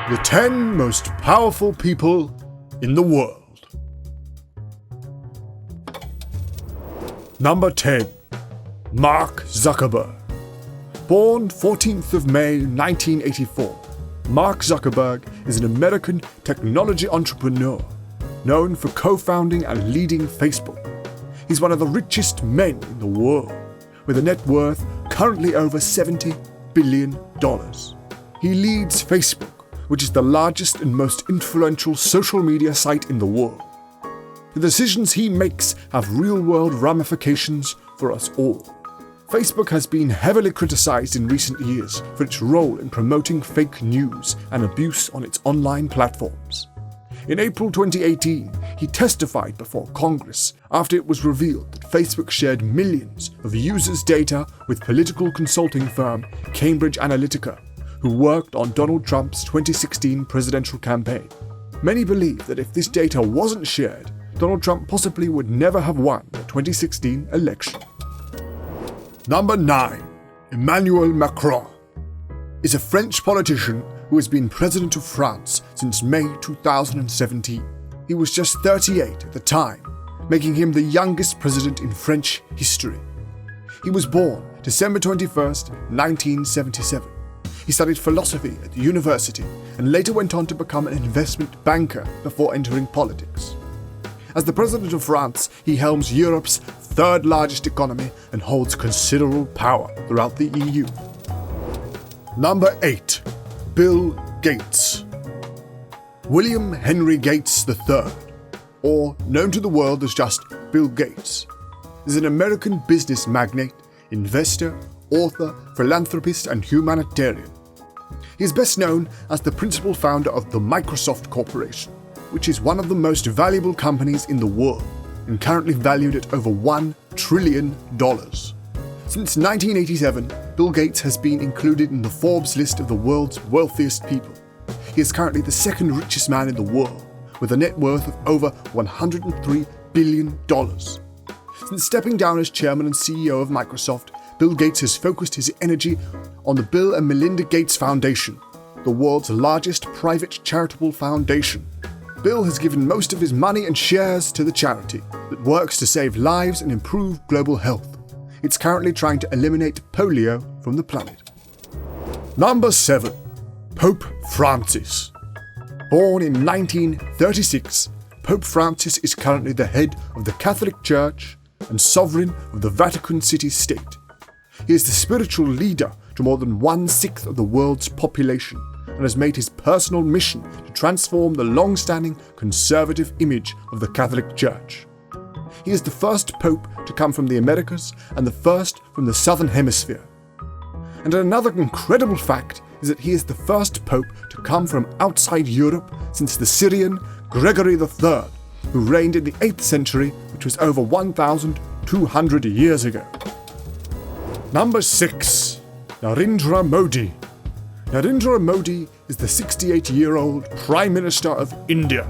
The 10 most powerful people in the world. Number 10. Mark Zuckerberg. Born 14th of May 1984, Mark Zuckerberg is an American technology entrepreneur known for co-founding and leading Facebook. He's one of the richest men in the world, with a net worth currently over $70 billion. He leads Facebook, which is the largest and most influential social media site in the world. The decisions he makes have real-world ramifications for us all. Facebook has been heavily criticized in recent years for its role in promoting fake news and abuse on its online platforms. In April 2018, he testified before Congress after it was revealed that Facebook shared millions of users' data with political consulting firm Cambridge Analytica, who worked on Donald Trump's 2016 presidential campaign. Many believe that if this data wasn't shared, Donald Trump possibly would never have won the 2016 election. Number 9. Emmanuel Macron is a French politician who has been president of France since May 2017. He was just 38 at the time, making him the youngest president in French history. He was born December 21st, 1977. He studied philosophy at the university and later went on to become an investment banker before entering politics. As the president of France, he helms Europe's third largest economy and holds considerable power throughout the EU. Number 8. Bill Gates. William Henry Gates III, or known to the world as just Bill Gates, is an American business magnate, investor, author, philanthropist, and humanitarian. He is best known as the principal founder of the Microsoft Corporation, which is one of the most valuable companies in the world and currently valued at over $1 trillion. Since 1987, Bill Gates has been included in the Forbes list of the world's wealthiest people. He is currently the second richest man in the world, with a net worth of over $103 billion. Since stepping down as chairman and CEO of Microsoft, Bill Gates has focused his energy on the Bill and Melinda Gates Foundation, the world's largest private charitable foundation. Bill has given most of his money and shares to the charity that works to save lives and improve global health. It's currently trying to eliminate polio from the planet. Number 7. Pope Francis. Born in 1936, Pope Francis is currently the head of the Catholic Church and sovereign of the Vatican City State. He is the spiritual leader to more than 1/6 of the world's population and has made his personal mission to transform the long-standing conservative image of the Catholic Church. He is the first pope to come from the Americas and the first from the Southern Hemisphere. And another incredible fact is that he is the first pope to come from outside Europe since the Syrian Gregory III, who reigned in the 8th century, which was over 1,200 years ago. Number 6. Narendra Modi. Narendra Modi is the 68-year-old Prime Minister of India.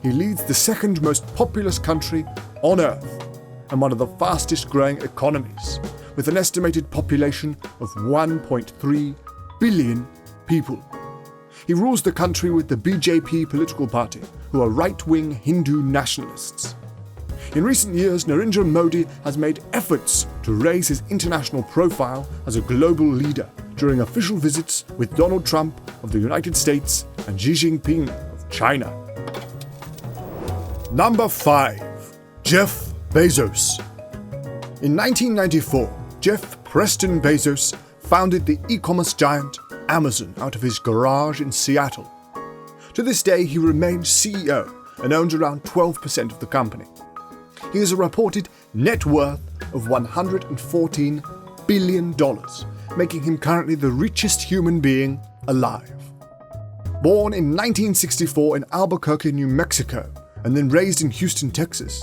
He leads the second most populous country on earth and one of the fastest growing economies, with an estimated population of 1.3 billion people. He rules the country with the BJP political party, who are right-wing Hindu nationalists. In recent years, Narendra Modi has made efforts to raise his international profile as a global leader during official visits with Donald Trump of the United States and Xi Jinping of China. Number 5. Jeff Bezos. In 1994, Jeff Preston Bezos founded the e-commerce giant Amazon out of his garage in Seattle. To this day, he remains CEO and owns around 12% of the company. He has a reported net worth of $114 billion, making him currently the richest human being alive. Born in 1964 in Albuquerque, New Mexico, and then raised in Houston, Texas,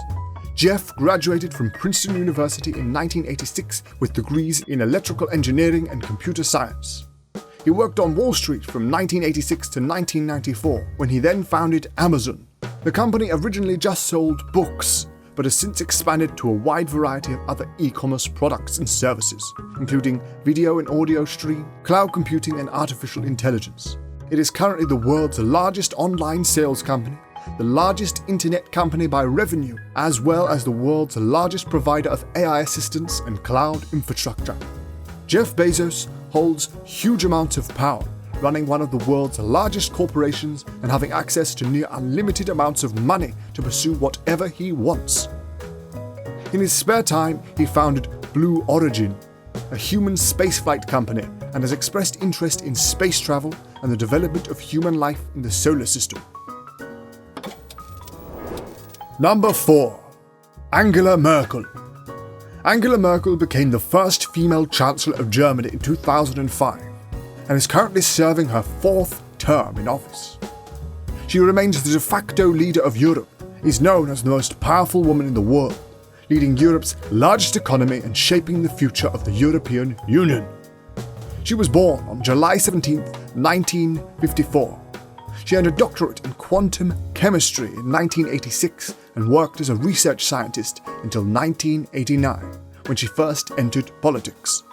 Jeff graduated from Princeton University in 1986 with degrees in electrical engineering and computer science. He worked on Wall Street from 1986 to 1994, when he then founded Amazon. The company originally just sold books, but has since expanded to a wide variety of other e-commerce products and services, including video and audio stream, cloud computing, and artificial intelligence. It is currently the world's largest online sales company, the largest internet company by revenue, as well as the world's largest provider of AI assistance and cloud infrastructure. Jeff Bezos holds huge amounts of power, running one of the world's largest corporations and having access to near unlimited amounts of money to pursue whatever he wants. In his spare time, he founded Blue Origin, a human spaceflight company, and has expressed interest in space travel and the development of human life in the solar system. Number 4. Angela Merkel. Angela Merkel became the first female Chancellor of Germany in 2005 and is currently serving her 4th term in office. She remains the de facto leader of Europe, is known as the most powerful woman in the world, leading Europe's largest economy and shaping the future of the European Union. She was born on July 17, 1954. She earned a doctorate in quantum chemistry in 1986 and worked as a research scientist until 1989, when she first entered politics.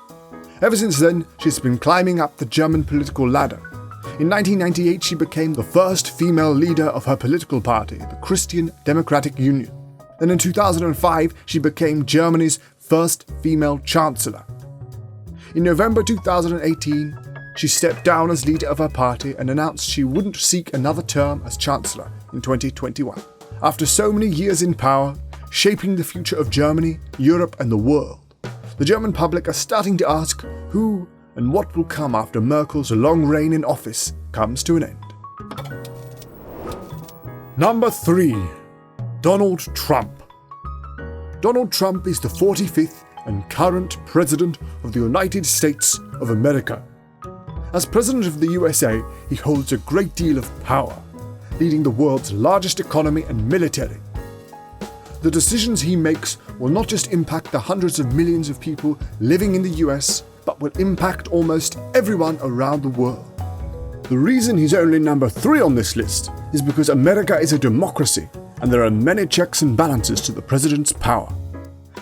Ever since then, she's been climbing up the German political ladder. In 1998, she became the first female leader of her political party, the Christian Democratic Union. Then in 2005, she became Germany's first female chancellor. In November 2018, she stepped down as leader of her party and announced she wouldn't seek another term as chancellor in 2021. After so many years in power, shaping the future of Germany, Europe, and the world, the German public are starting to ask who and what will come after Merkel's long reign in office comes to an end. Number 3. Donald Trump. Donald Trump is the 45th and current President of the United States of America. As President of the USA, he holds a great deal of power, leading the world's largest economy and military. The decisions he makes will not just impact the hundreds of millions of people living in the US, but will impact almost everyone around the world. The reason he's only number 3 on this list is because America is a democracy and there are many checks and balances to the president's power.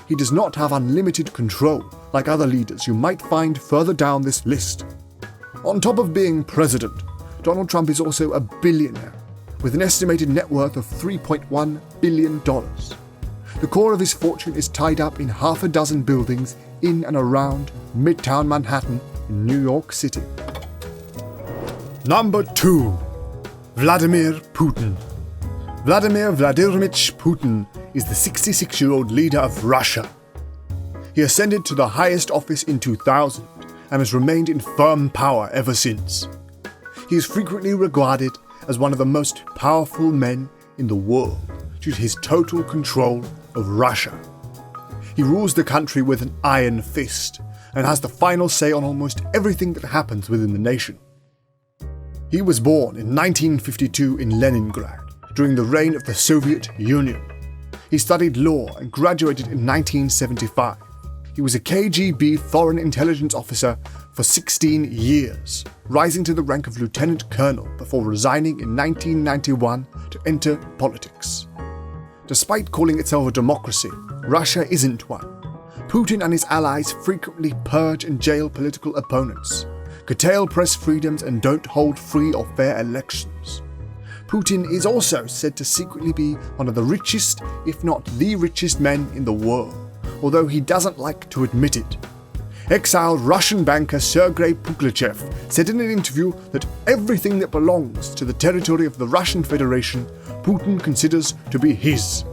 He does not have unlimited control like other leaders you might find further down this list. On top of being president, Donald Trump is also a billionaire, with an estimated net worth of $3.1 billion. The core of his fortune is tied up in half a dozen buildings in and around Midtown Manhattan in New York City. Number 2. Vladimir Putin. Vladimir Vladimirovich Putin is the 66-year-old leader of Russia. He ascended to the highest office in 2000 and has remained in firm power ever since. He is frequently regarded as one of the most powerful men in the world due to his total control of Russia. He rules the country with an iron fist and has the final say on almost everything that happens within the nation. He was born in 1952 in Leningrad during the reign of the Soviet Union. He studied law and graduated in 1975. He was a KGB foreign intelligence officer for 16 years, rising to the rank of lieutenant colonel before resigning in 1991 to enter politics. Despite calling itself a democracy, Russia isn't one. Putin and his allies frequently purge and jail political opponents, curtail press freedoms, and don't hold free or fair elections. Putin is also said to secretly be one of the richest, if not the richest men in the world, although he doesn't like to admit it. Exiled Russian banker Sergei Puklechev said in an interview that everything that belongs to the territory of the Russian Federation, Putin considers to be his.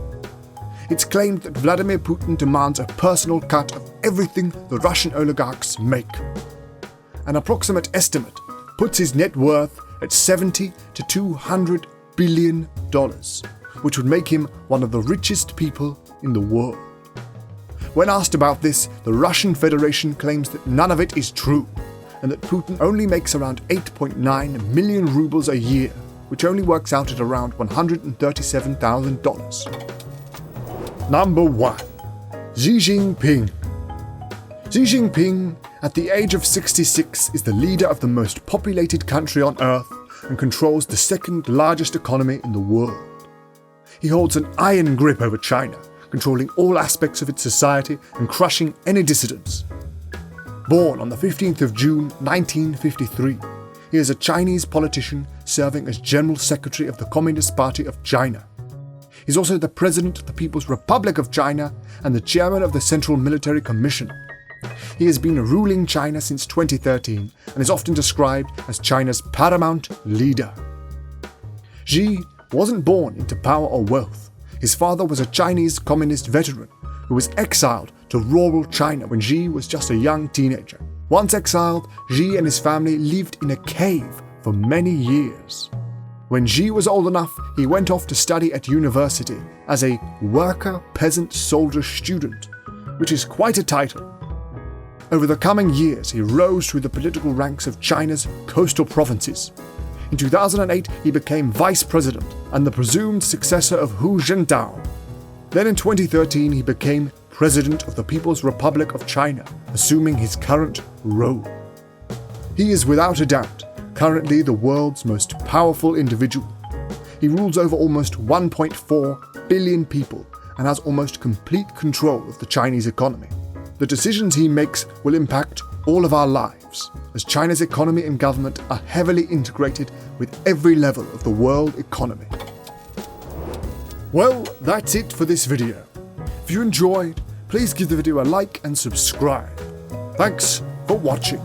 It's claimed that Vladimir Putin demands a personal cut of everything the Russian oligarchs make. An approximate estimate puts his net worth at $70 to $200 billion, which would make him one of the richest people in the world. When asked about this, the Russian Federation claims that none of it is true, and that Putin only makes around 8.9 million rubles a year, which only works out at around $137,000. Number 1. Xi Jinping. Xi Jinping, at the age of 66, is the leader of the most populated country on Earth and controls the second largest economy in the world. He holds an iron grip over China, controlling all aspects of its society and crushing any dissidents. Born on the 15th of June 1953, He is a Chinese politician serving as General Secretary of the Communist Party of China. He's also the President of the People's Republic of China and the Chairman of the Central Military Commission. He has been ruling China since 2013 and is often described as China's paramount leader. Xi wasn't born into power or wealth. His father was a Chinese communist veteran who was exiled to rural China when Xi was just a young teenager. Once exiled, Xi and his family lived in a cave for many years. When Xi was old enough, he went off to study at university as a worker, peasant, soldier student, which is quite a title. Over the coming years, he rose through the political ranks of China's coastal provinces. In 2008, he became vice president and the presumed successor of Hu Jintao. Then in 2013, he became President of the People's Republic of China, assuming his current role. He is without a doubt currently the world's most powerful individual. He rules over almost 1.4 billion people and has almost complete control of the Chinese economy. The decisions he makes will impact all of our lives, as China's economy and government are heavily integrated with every level of the world economy. Well, that's it for this video. If you enjoyed, please give the video a like and subscribe. Thanks for watching.